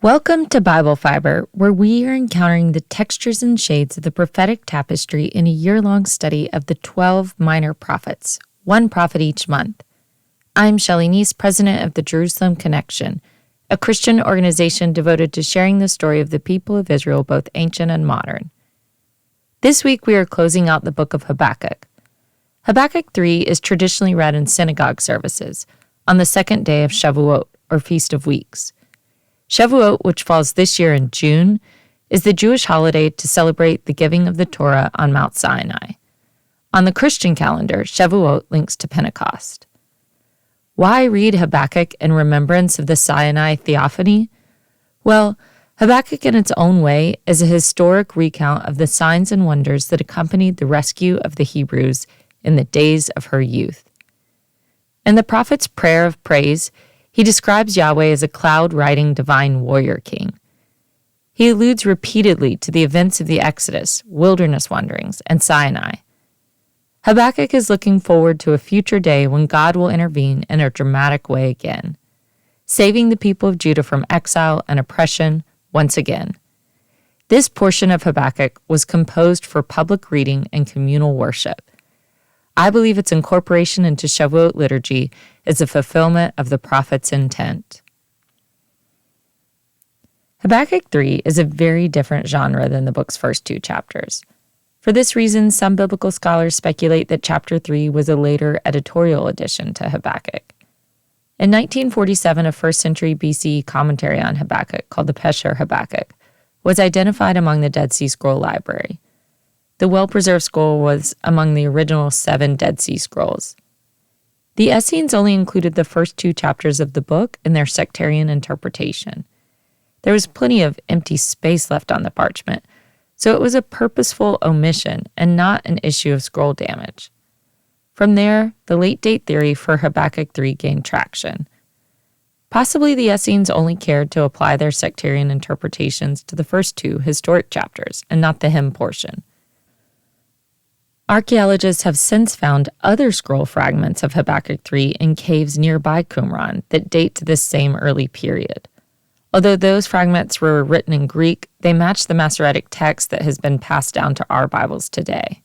Welcome to Bible Fiber, where we are encountering the textures and shades of the prophetic tapestry in a year-long study of the 12 minor prophets, one prophet each month. I'm Shelley Neese, president of the Jerusalem Connection, a Christian organization devoted to sharing the story of the people of Israel, both ancient and modern. This week we are closing out the book of Habakkuk. Habakkuk 3 is traditionally read in synagogue services on the second day of Shavuot, or Feast of Weeks. Shavuot, which falls this year in June, is the Jewish holiday to celebrate the giving of the Torah on Mount Sinai. On the Christian calendar, Shavuot links to Pentecost. Why read Habakkuk in remembrance of the Sinai theophany? Well, Habakkuk in its own way is a historic recount of the signs and wonders that accompanied the rescue of the Hebrews in the days of her youth. In the prophet's prayer of praise, he describes Yahweh as a cloud-riding divine warrior king. He alludes repeatedly to the events of the Exodus, wilderness wanderings, and Sinai. Habakkuk is looking forward to a future day when God will intervene in a dramatic way again, saving the people of Judah from exile and oppression once again. This portion of Habakkuk was composed for public reading and communal worship. I believe its incorporation into Shavuot liturgy is a fulfillment of the prophet's intent. Habakkuk 3 is a very different genre than the book's first two chapters. For this reason, some biblical scholars speculate that chapter 3 was a later editorial addition to Habakkuk. In 1947, a 1st century BCE commentary on Habakkuk called the Pesher Habakkuk was identified among the Dead Sea Scroll Library. The well-preserved scroll was among the original 7 Dead Sea Scrolls. The Essenes only included the first 2 chapters of the book in their sectarian interpretation. There was plenty of empty space left on the parchment, so it was a purposeful omission and not an issue of scroll damage. From there, the late-date theory for Habakkuk 3 gained traction. Possibly the Essenes only cared to apply their sectarian interpretations to the first 2 historic chapters and not the hymn portion. Archaeologists have since found other scroll fragments of Habakkuk 3 in caves nearby Qumran that date to this same early period. Although those fragments were written in Greek, they match the Masoretic text that has been passed down to our Bibles today.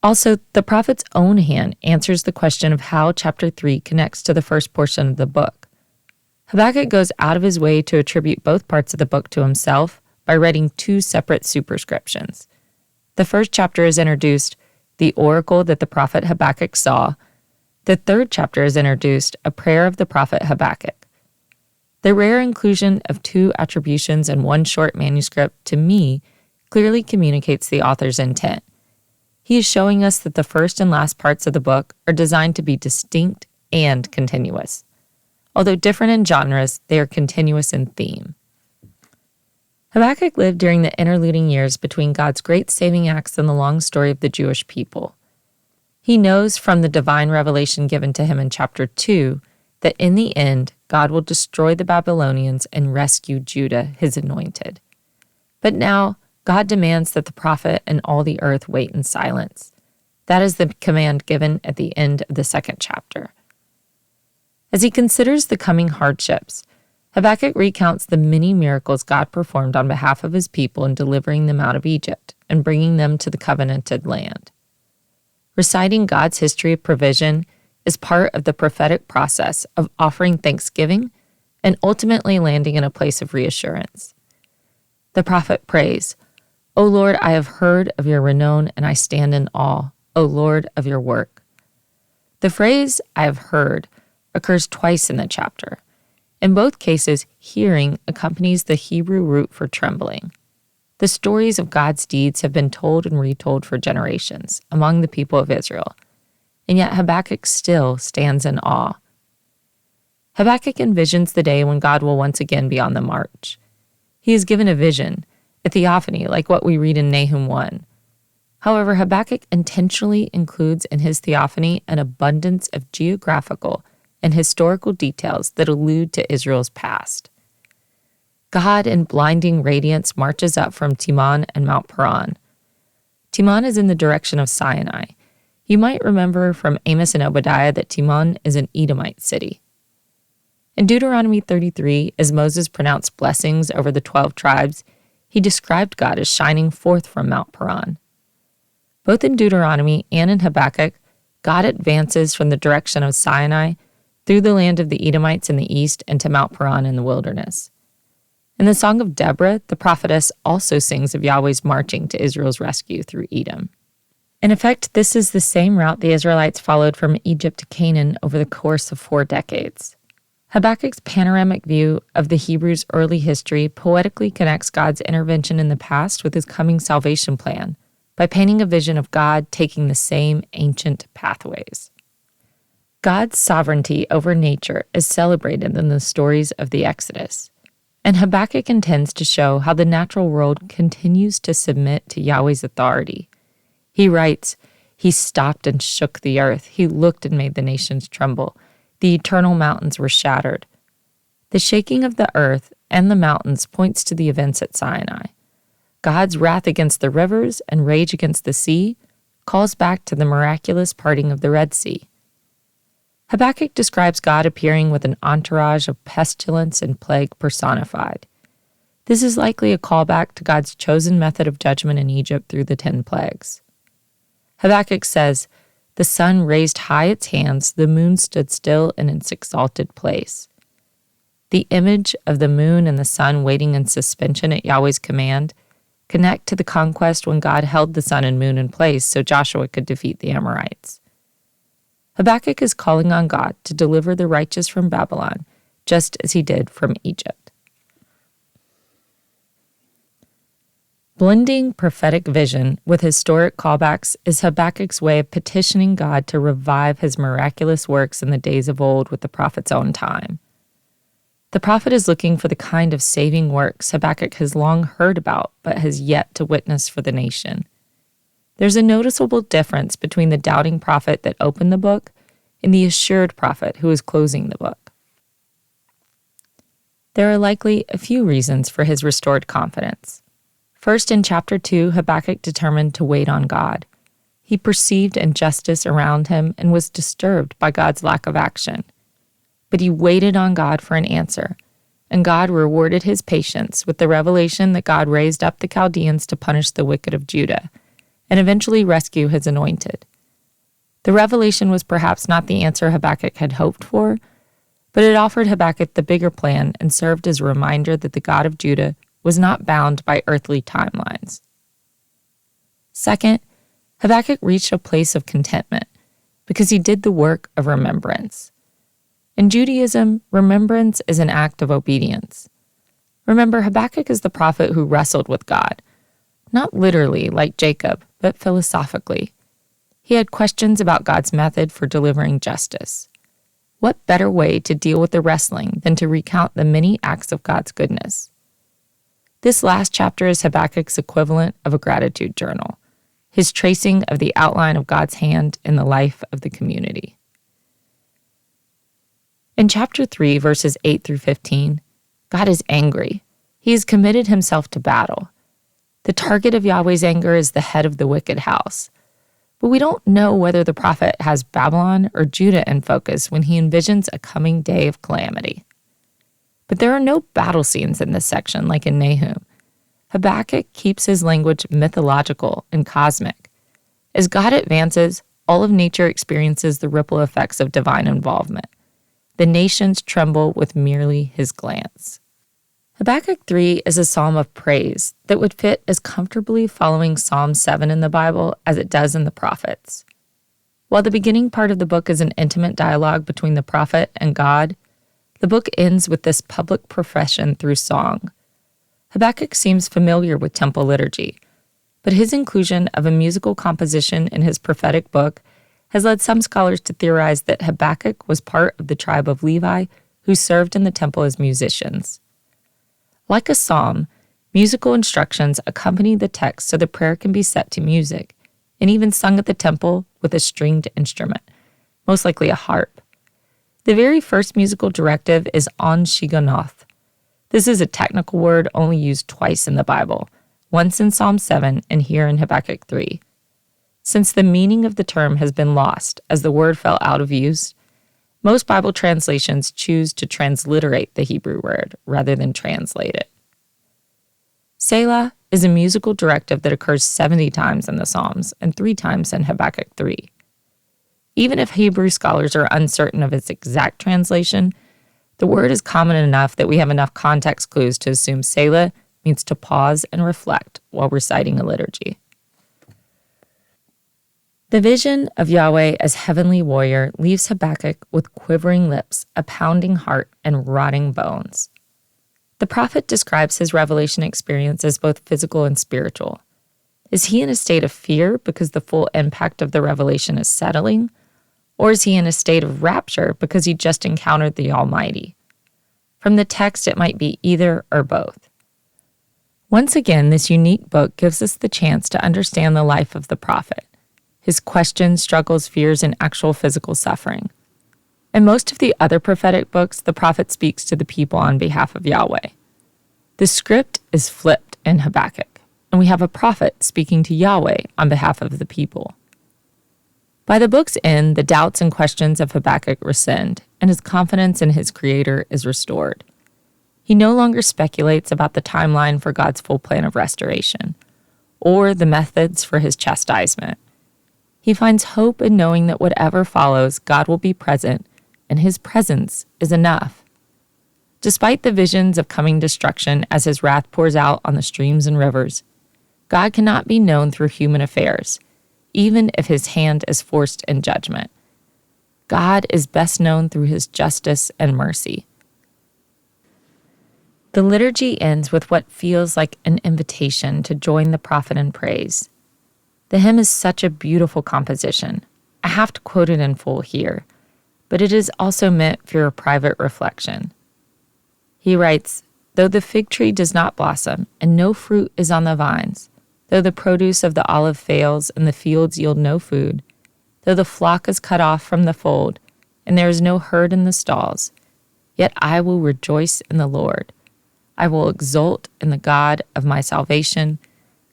Also, the prophet's own hand answers the question of how chapter 3 connects to the first portion of the book. Habakkuk goes out of his way to attribute both parts of the book to himself by writing 2 separate superscriptions. The first chapter is introduced, the oracle that the prophet Habakkuk saw. The third chapter is introduced, a prayer of the prophet Habakkuk. The rare inclusion of 2 attributions in one short manuscript, to me, clearly communicates the author's intent. He is showing us that the first and last parts of the book are designed to be distinct and continuous. Although different in genres, they are continuous in theme. Habakkuk lived during the interluding years between God's great saving acts and the long story of the Jewish people. He knows from the divine revelation given to him in chapter 2 that in the end, God will destroy the Babylonians and rescue Judah, his anointed. But now, God demands that the prophet and all the earth wait in silence. That is the command given at the end of the second chapter. As he considers the coming hardships, Habakkuk recounts the many miracles God performed on behalf of his people in delivering them out of Egypt and bringing them to the covenanted land. Reciting God's history of provision is part of the prophetic process of offering thanksgiving and ultimately landing in a place of reassurance. The prophet prays, "O Lord, I have heard of your renown and I stand in awe, O Lord, of your work." The phrase, "I have heard," occurs twice in the chapter. In both cases, hearing accompanies the Hebrew root for trembling. The stories of God's deeds have been told and retold for generations among the people of Israel, and yet Habakkuk still stands in awe. Habakkuk envisions the day when God will once again be on the march. He is given a vision, a theophany, like what we read in Nahum 1. However, Habakkuk intentionally includes in his theophany an abundance of geographical and historical details that allude to Israel's past. God in blinding radiance marches up from Timon and Mount Paran. Timon is in the direction of Sinai. You might remember from Amos and Obadiah that Timon is an Edomite city. In Deuteronomy 33, as Moses pronounced blessings over the 12 tribes, he described God as shining forth from Mount Paran. Both in Deuteronomy and in Habakkuk, God advances from the direction of Sinai through the land of the Edomites in the east and to Mount Paran in the wilderness. In the Song of Deborah, the prophetess also sings of Yahweh's marching to Israel's rescue through Edom. In effect, this is the same route the Israelites followed from Egypt to Canaan over the course of 4 decades. Habakkuk's panoramic view of the Hebrews' early history poetically connects God's intervention in the past with his coming salvation plan by painting a vision of God taking the same ancient pathways. God's sovereignty over nature is celebrated in the stories of the Exodus, and Habakkuk intends to show how the natural world continues to submit to Yahweh's authority. He writes, "He stopped and shook the earth. He looked and made the nations tremble. The eternal mountains were shattered." The shaking of the earth and the mountains points to the events at Sinai. God's wrath against the rivers and rage against the sea calls back to the miraculous parting of the Red Sea. Habakkuk describes God appearing with an entourage of pestilence and plague personified. This is likely a callback to God's chosen method of judgment in Egypt through the 10 plagues. Habakkuk says, "The sun raised high its hands, the moon stood still in its exalted place." The image of the moon and the sun waiting in suspension at Yahweh's command connect to the conquest when God held the sun and moon in place so Joshua could defeat the Amorites. Habakkuk is calling on God to deliver the righteous from Babylon, just as he did from Egypt. Blending prophetic vision with historic callbacks is Habakkuk's way of petitioning God to revive his miraculous works in the days of old with the prophet's own time. The prophet is looking for the kind of saving works Habakkuk has long heard about but has yet to witness for the nation. There's a noticeable difference between the doubting prophet that opened the book and the assured prophet who is closing the book. There are likely a few reasons for his restored confidence. First, in chapter 2, Habakkuk determined to wait on God. He perceived injustice around him and was disturbed by God's lack of action. But he waited on God for an answer, and God rewarded his patience with the revelation that God raised up the Chaldeans to punish the wicked of Judah and eventually rescue his anointed. The revelation was perhaps not the answer Habakkuk had hoped for, but it offered Habakkuk the bigger plan and served as a reminder that the God of Judah was not bound by earthly timelines. Second, Habakkuk reached a place of contentment because he did the work of remembrance. In Judaism, remembrance is an act of obedience. Remember, Habakkuk is the prophet who wrestled with God, not literally like Jacob, but philosophically. He had questions about God's method for delivering justice. What better way to deal with the wrestling than to recount the many acts of God's goodness? This last chapter is Habakkuk's equivalent of a gratitude journal, his tracing of the outline of God's hand in the life of the community. In chapter 3, verses 8 through 15, God is angry. He has committed himself to battle. The target of Yahweh's anger is the head of the wicked house. But we don't know whether the prophet has Babylon or Judah in focus when he envisions a coming day of calamity. But there are no battle scenes in this section like in Nahum. Habakkuk keeps his language mythological and cosmic. As God advances, all of nature experiences the ripple effects of divine involvement. The nations tremble with merely his glance. Habakkuk 3 is a psalm of praise that would fit as comfortably following Psalm 7 in the Bible as it does in the prophets. While the beginning part of the book is an intimate dialogue between the prophet and God, the book ends with this public profession through song. Habakkuk seems familiar with temple liturgy, but his inclusion of a musical composition in his prophetic book has led some scholars to theorize that Habakkuk was part of the tribe of Levi who served in the temple as musicians. Like a psalm, musical instructions accompany the text so the prayer can be set to music, and even sung at the temple with a stringed instrument, most likely a harp. The very first musical directive is on shiganoth. This is a technical word only used twice in the Bible, once in Psalm 7 and here in Habakkuk 3. Since the meaning of the term has been lost as the word fell out of use, Most Bible translations choose to transliterate the Hebrew word rather than translate it. Selah is a musical directive that occurs 70 times in the Psalms and 3 times in Habakkuk 3. Even if Hebrew scholars are uncertain of its exact translation, the word is common enough that we have enough context clues to assume Selah means to pause and reflect while reciting a liturgy. The vision of Yahweh as heavenly warrior leaves Habakkuk with quivering lips, a pounding heart, and rotting bones. The prophet describes his revelation experience as both physical and spiritual. Is he in a state of fear because the full impact of the revelation is settling? Or is he in a state of rapture because he just encountered the Almighty? From the text, it might be either or both. Once again, this unique book gives us the chance to understand the life of the prophet, his questions, struggles, fears, and actual physical suffering. In most of the other prophetic books, the prophet speaks to the people on behalf of Yahweh. The script is flipped in Habakkuk, and we have a prophet speaking to Yahweh on behalf of the people. By the book's end, the doubts and questions of Habakkuk rescind, and his confidence in his Creator is restored. He no longer speculates about the timeline for God's full plan of restoration, or the methods for his chastisement. He finds hope in knowing that whatever follows, God will be present, and his presence is enough. Despite the visions of coming destruction as his wrath pours out on the streams and rivers, God cannot be known through human affairs, even if his hand is forced in judgment. God is best known through his justice and mercy. The liturgy ends with what feels like an invitation to join the prophet in praise. The hymn is such a beautiful composition. I have to quote it in full here, but it is also meant for your private reflection. He writes, "Though the fig tree does not blossom, and no fruit is on the vines, though the produce of the olive fails, and the fields yield no food, though the flock is cut off from the fold, and there is no herd in the stalls, yet I will rejoice in the Lord. I will exult in the God of my salvation.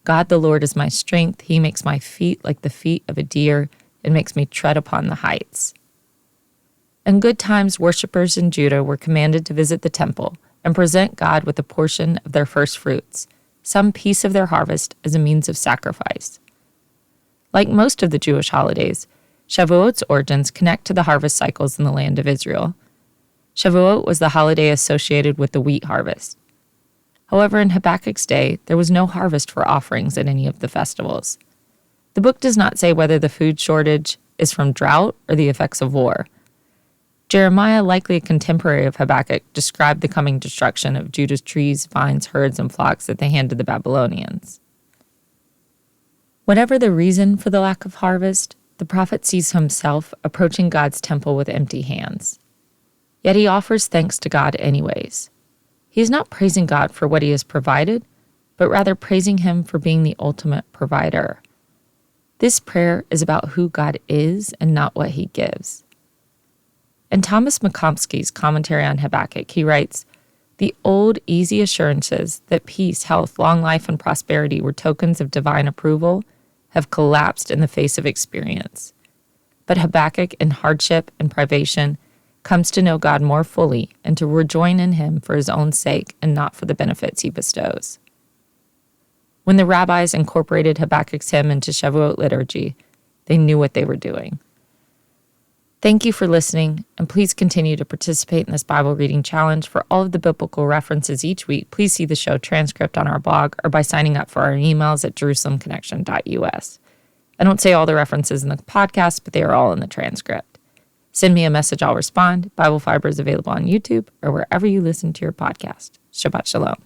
God the Lord is my strength. He makes my feet like the feet of a deer and makes me tread upon the heights." In good times, worshipers in Judah were commanded to visit the temple and present God with a portion of their first fruits, some piece of their harvest as a means of sacrifice. Like most of the Jewish holidays, Shavuot's origins connect to the harvest cycles in the land of Israel. Shavuot was the holiday associated with the wheat harvest. However, in Habakkuk's day, there was no harvest for offerings at any of the festivals. The book does not say whether the food shortage is from drought or the effects of war. Jeremiah, likely a contemporary of Habakkuk, described the coming destruction of Judah's trees, vines, herds, and flocks at the hand of the Babylonians. Whatever the reason for the lack of harvest, the prophet sees himself approaching God's temple with empty hands. Yet he offers thanks to God anyways. He is not praising God for what he has provided, but rather praising him for being the ultimate provider. This prayer is about who God is and not what he gives. In Thomas McComsky's commentary on Habakkuk, he writes, "The old, easy assurances that peace, health, long life, and prosperity were tokens of divine approval have collapsed in the face of experience. But Habakkuk, in hardship and privation, comes to know God more fully and to rejoin in him for his own sake and not for the benefits he bestows." When the rabbis incorporated Habakkuk's hymn into Shavuot liturgy, they knew what they were doing. Thank you for listening, and please continue to participate in this Bible reading challenge. For all of the biblical references each week, please see the show transcript on our blog or by signing up for our emails at jerusalemconnection.us. I don't say all the references in the podcast, but they are all in the transcript. Send me a message, I'll respond. Bible Fiber is available on YouTube or wherever you listen to your podcast. Shabbat Shalom.